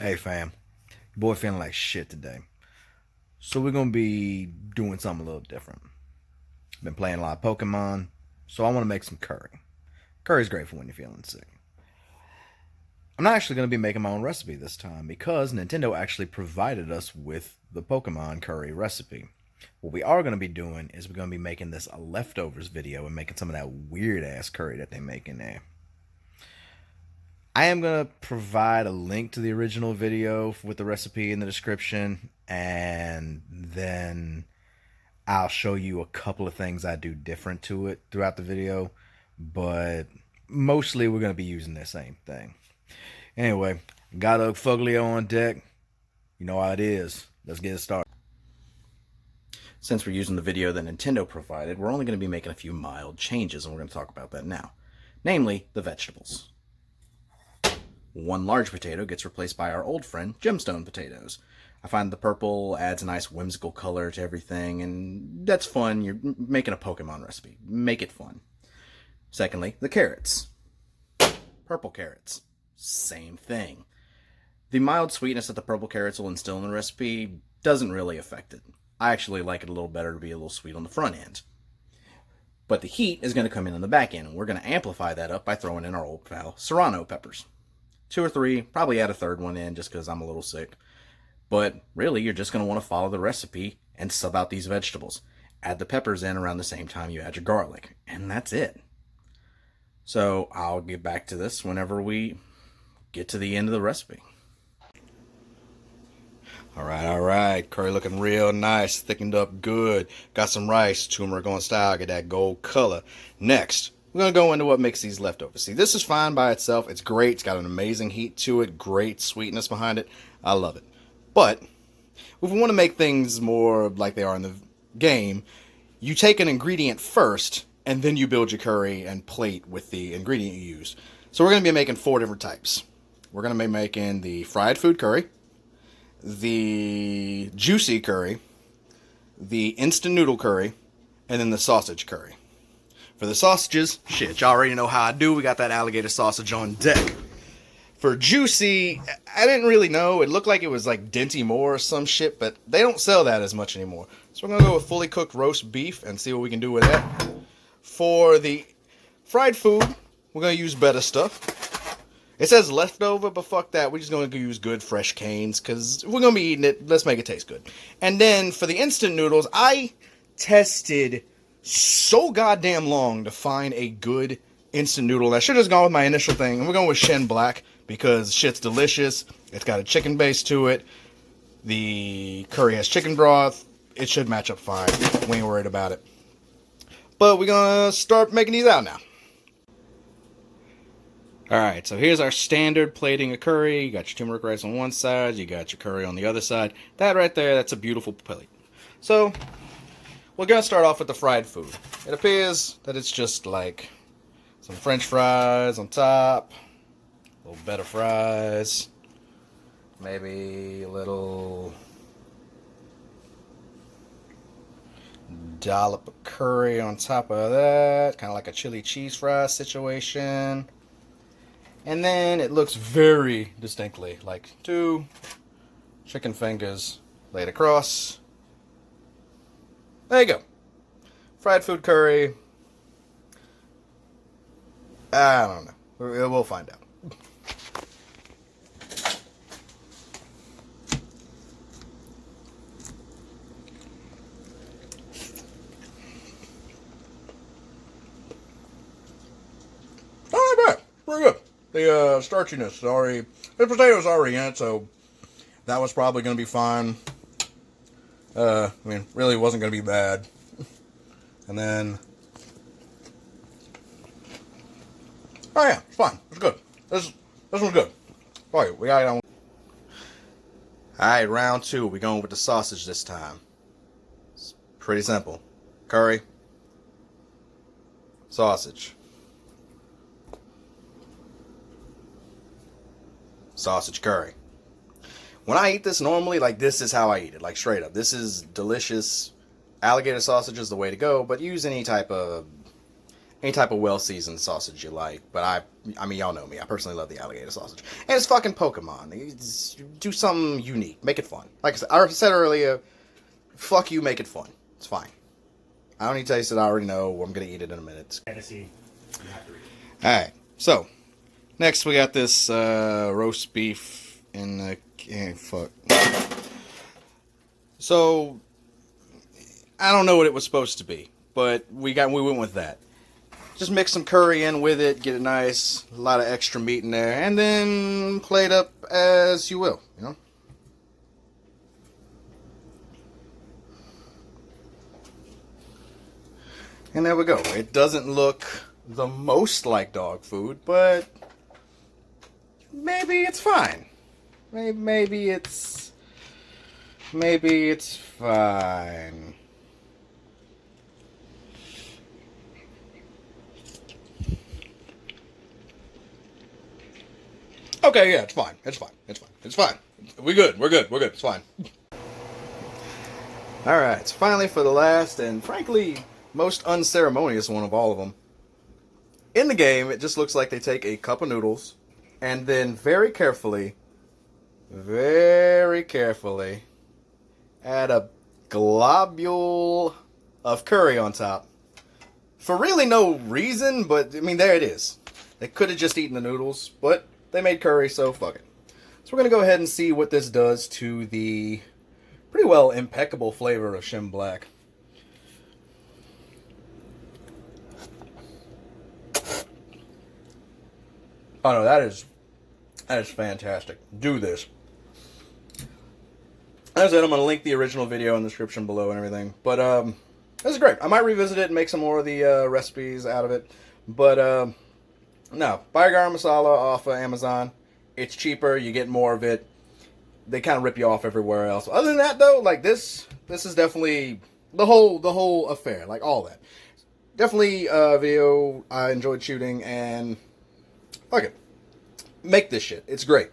Hey fam, your boy feeling like shit today. So we're gonna be doing something a little different. Been playing a lot of Pokemon, so I wanna make some curry. Curry's great for when you're feeling sick. I'm not actually gonna be making my own recipe this time because Nintendo actually provided us with the Pokemon curry recipe. What we are gonna be doing is we're gonna be making this a leftovers video and making some of that weird ass curry that they make in there. I am going to provide a link to the original video with the recipe in the description, and then I'll show you a couple of things I do different to it throughout the video, but mostly we're going to be using the same thing. Anyway, got a Fuglio on deck. You know how it is. Let's get it started. Since we're using the video that Nintendo provided, we're only going to be making a few mild changes, and we're going to talk about that now. Namely, the vegetables. One large potato gets replaced by our old friend, gemstone potatoes. I find the purple adds a nice whimsical color to everything, and that's fun. You're making a Pokemon recipe. Make it fun. Secondly, the carrots. Purple carrots. Same thing. The mild sweetness that the purple carrots will instill in the recipe doesn't really affect it. I actually like it a little better to be a little sweet on the front end. But the heat is going to come in on the back end, and we're going to amplify that up by throwing in our old pal serrano peppers. 2 or 3, probably add a third one in just because I'm a little sick. But really, you're just going to want to follow the recipe and sub out these vegetables. Add the peppers in around the same time you add your garlic. And that's it. So I'll get back to this whenever we get to the end of the recipe. Alright. Curry looking real nice. Thickened up good. Got some rice. Turmeric on style. Get that gold color. Next, we're going to go into what makes these leftovers. See, this is fine by itself. It's great. It's got an amazing heat to it. Great sweetness behind it. I love it. But if we want to make things more like they are in the game, you take an ingredient first, and then you build your curry and plate with the ingredient you use. So we're going to be making 4 different types. We're going to be making the fried food curry, the juicy curry, the instant noodle curry, and then the sausage curry. For the sausages, shit, y'all already know how I do. We got that alligator sausage on deck. For juicy, I didn't really know. It looked like it was like Dinty Moore or some shit, but they don't sell that as much anymore. So we're going to go with fully cooked roast beef and see what we can do with that. For the fried food, we're going to use better stuff. It says leftover, but fuck that. We're just going to use good fresh canes, because if we're going to be eating it, let's make it taste good. And then for the instant noodles, I tested so goddamn long to find a good instant noodle. I should have just gone with my initial thing. And we're going with Shen Black because shit's delicious. It's got a chicken base to it. The curry has chicken broth. It should match up fine. We ain't worried about it. But we're going to start making these out now. Alright, so here's our standard plating of curry. You got your turmeric rice on one side. You got your curry on the other side. That right there, that's a beautiful plate. So we're going to start off with the fried food. It appears that it's just like some French fries on top, a little bed of fries, maybe a little dollop of curry on top of that, kind of like a chili cheese fry situation. And then it looks very distinctly like 2 chicken fingers laid across. There you go. Fried food curry. I don't know. We'll find out. Not bad. Pretty good. The starchiness is already... The potatoes already in it, so that was probably going to be fine. I mean, really wasn't going to be bad. And then... Oh yeah, it's fine. It's good. This one's good. Alright, we got it on. Alright, round 2. We're going with the sausage this time. It's pretty simple. Curry. Sausage. Sausage curry. When I eat this normally, like, this is how I eat it. Like, straight up. This is delicious. Alligator sausage is the way to go, but use any type of any type of well-seasoned sausage you like. But I mean, y'all know me. I personally love the alligator sausage. And it's fucking Pokemon. Do something unique. Make it fun. Like I said earlier, fuck you, make it fun. It's fine. I don't need to taste it. I already know. I'm going to eat it in a minute. Alright, so, next we got this roast beef in the... fuck. So, I don't know what it was supposed to be, but we went with that. Just mix some curry in with it, get it nice, a lot of extra meat in there, and then plate up as you will, you know? And there we go. It doesn't look the most like dog food, but maybe it's fine. Maybe it's fine. Okay, yeah, it's fine. It's fine. It's fine. It's fine. We're good. We're good. We're good. It's fine. Alright, so finally for the last and frankly most unceremonious one of all of them. In the game, it just looks like they take a cup of noodles and then very carefully add a globule of curry on top. For really no reason, but I mean, there it is. They could have just eaten the noodles, but they made curry, so fuck it. So we're going to go ahead and see what this does to the pretty well impeccable flavor of Shim Black. Oh no, that is fantastic. Do this. As I said, I'm going to link the original video in the description below and everything. But, this is great. I might revisit it and make some more of the recipes out of it. But, no. Buy garam masala off of Amazon. It's cheaper. You get more of it. They kind of rip you off everywhere else. Other than that, though, like, this is definitely the whole affair. Like, all that. Definitely a video I enjoyed shooting, and fuck it. Make this shit. It's great.